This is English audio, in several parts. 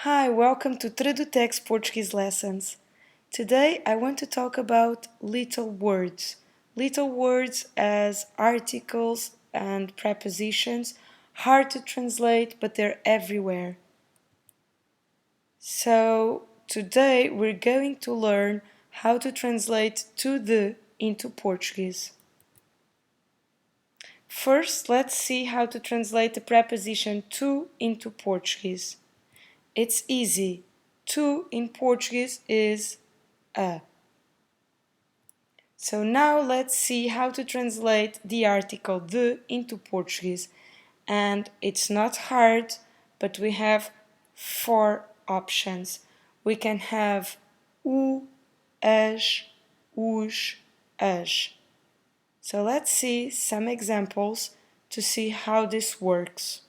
Hi, welcome to Tradutex Portuguese Lessons. Today I want to talk about little words. Little words as articles and prepositions, hard to translate, but they're everywhere. So today we're going to learn how to translate to the into Portuguese. First, let's see how to translate the preposition to into Portuguese. It's easy. To in Portuguese is a. So now let's see how to translate the article de into Portuguese. And it's not hard, but we have four options. We can have o, as, os, as. So let's see some examples to see how this works.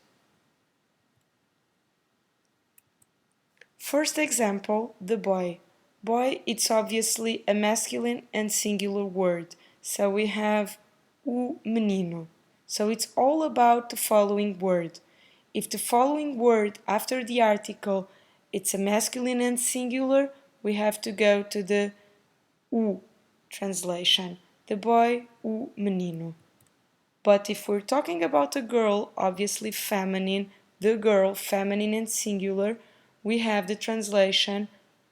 First example, the boy. Boy, it's obviously a masculine and singular word. So we have o menino. So it's all about the following word. If the following word after the article it's a masculine and singular, we have to go to the o translation. The boy, o menino. But if we're talking about a girl, obviously feminine, the girl, feminine and singular, we have the translation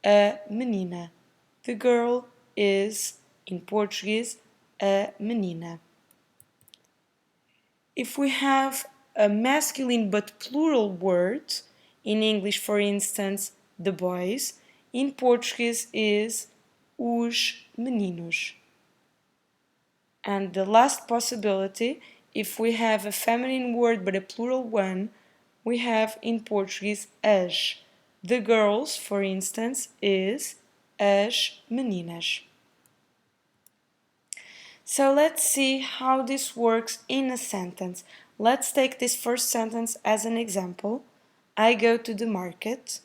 a menina. The girl is, in Portuguese, a menina. If we have a masculine but plural word, in English, for instance, the boys, in Portuguese is os meninos. And the last possibility, if we have a feminine word but a plural one, we have in Portuguese as. The girls, for instance, is as meninas. So let's see how this works in a sentence. Let's take this first sentence as an example. I go to the market,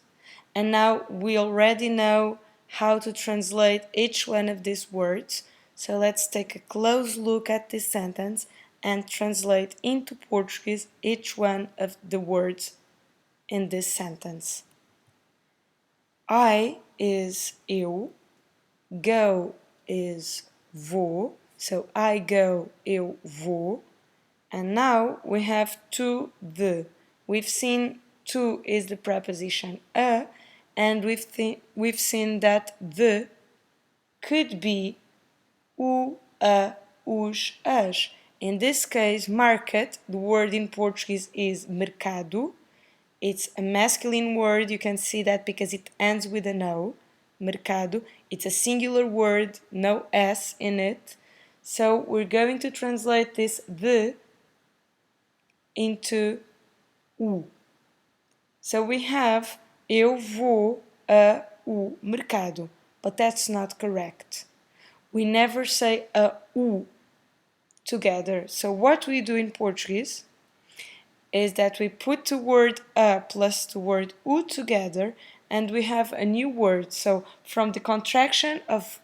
and now we already know how to translate each one of these words. So let's take a close look at this sentence and translate into Portuguese each one of the words in this sentence. I is eu, go is vou, so I go, eu vou, and now we have to the. We've seen to is the preposition a, and we've seen that the could be o, a, os, as. In this case, market, the word in Portuguese is mercado. It's a masculine word, you can see that because it ends with an O, mercado. It's a singular word, no S in it. So we're going to translate this the into o. So we have eu vou a o mercado, but that's not correct. We never say a o together. So what we do in Portuguese is that we put the word a plus the word o together and we have a new word. So from the contraction of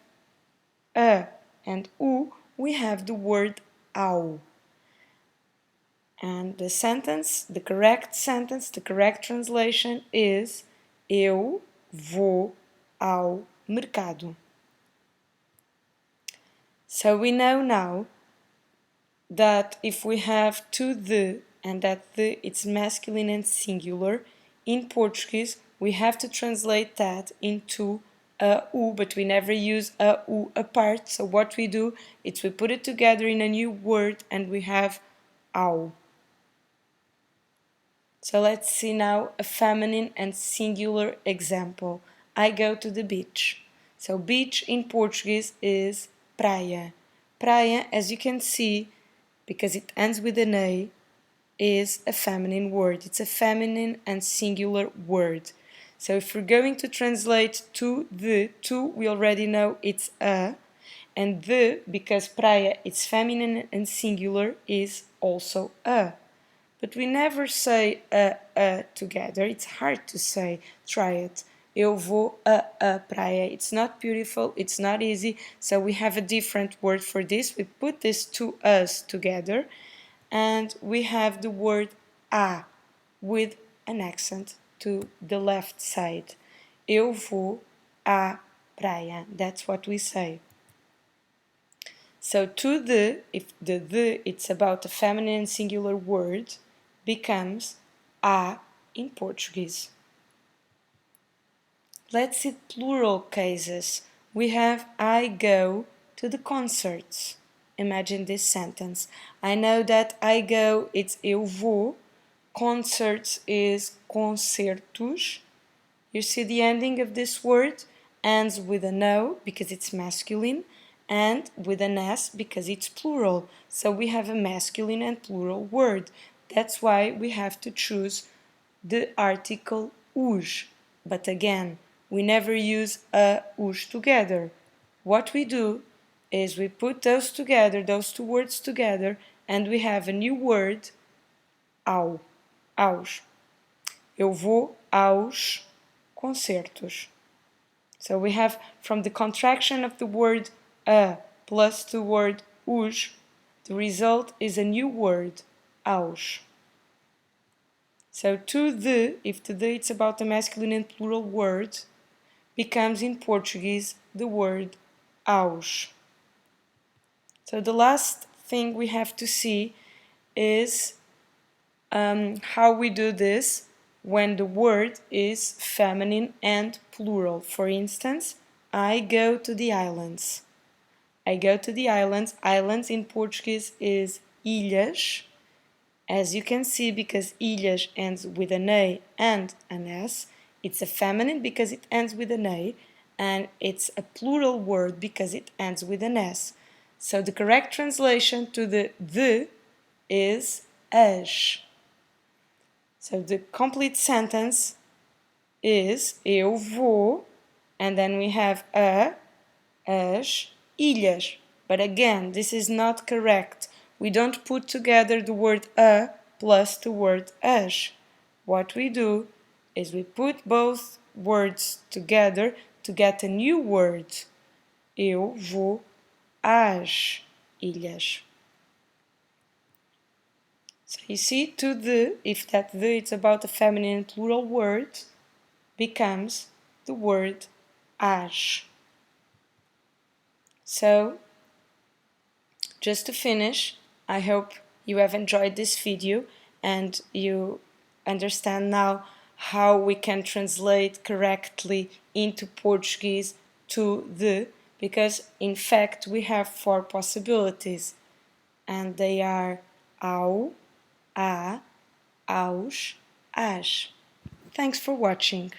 a and o, we have the word ao. And the sentence, the correct sentence, the correct translation is eu vou ao mercado. So we know now that if we have to the and that the it's masculine and singular, in Portuguese we have to translate that into a u, but we never use a u apart. So what we do is we put it together in a new word and we have ao. So let's see now a feminine and singular example. I go to the beach. So beach in Portuguese is praia. Praia, as you can see, because it ends with an A, is a feminine word. It's a feminine and singular word. So if we're going to translate to the, to, we already know it's a, and the, because praia, it's feminine and singular, is also a. But we never say together. It's hard to say. Try it. Eu vou a praia. It's not beautiful. It's not easy. So we have a different word for this. We put these two us together, and we have the word a with an accent to the left side. Eu vou à praia. That's what we say. So to the, if the it's about a feminine singular word, becomes a in Portuguese. Let's see plural cases. We have I go to the concerts. Imagine this sentence. I know that I go, it's eu vou. Concerts is concertos. You see the ending of this word ends with an O because it's masculine and with an S because it's plural. So we have a masculine and plural word. That's why we have to choose the article os. But again, we never use a os together. What we do is we put those together, those two words together, and we have a new word, ao, aos. Eu vou aos concertos. So we have from the contraction of the word a plus the word os, the result is a new word, aos. So to the, if to the it's about the masculine and plural word, becomes in Portuguese the word aos. So the last thing we have to see is how we do this when the word is feminine and plural. For instance, I go to the islands. I go to the islands. Islands in Portuguese is ilhas. As you can see, because ilhas ends with an A and an S, it's a feminine because it ends with an A, and it's a plural word because it ends with an S. So the correct translation to the is as. So the complete sentence is eu vou, and then we have as ilhas. But again, this is not correct. We don't put together the word a plus the word as. What we do is we put both words together to get a new word. Eu vou às ilhas. So you see, to the, if that the it's about a feminine plural word, becomes the word às. So, just to finish, I hope you have enjoyed this video and you understand now how we can translate correctly into Portuguese to the, because in fact we have four possibilities and they are ao, a, aos, às. Thanks for watching.